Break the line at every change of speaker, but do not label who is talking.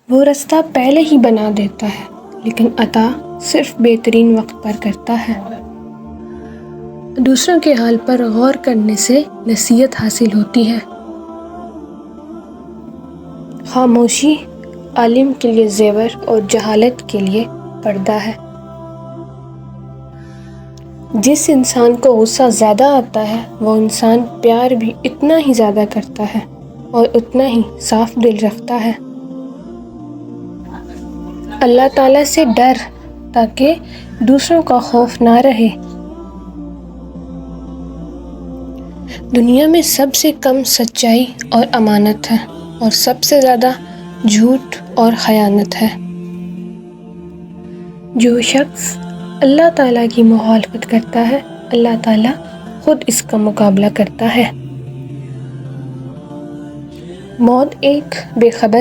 वो रास्ता पहले ही बना देता है, लेकिन अता सिर्फ बेहतरीन वक्त पर करता है। दूसरों के हाल पर गौर करने से नसीहत हासिल होती है। खामोशी आलिम के लिए जेवर और जहालत के लिए पर्दा है। जिस इंसान को गुस्सा ज़्यादा आता है वो इंसान प्यार भी इतना ही ज़्यादा करता है और उतना ही साफ दिल रखता है। अल्लाह ताला से डर ताकि दूसरों का खौफ ना रहे। दुनिया में सबसे कम सच्चाई और अमानत है और सबसे ज़्यादा झूठ और खयानत है। जो शख्स अल्लाह ताला की मुखालफत करता है, अल्लाह ताला खुद इसका मुकाबला करता है। मौत एक बेखबर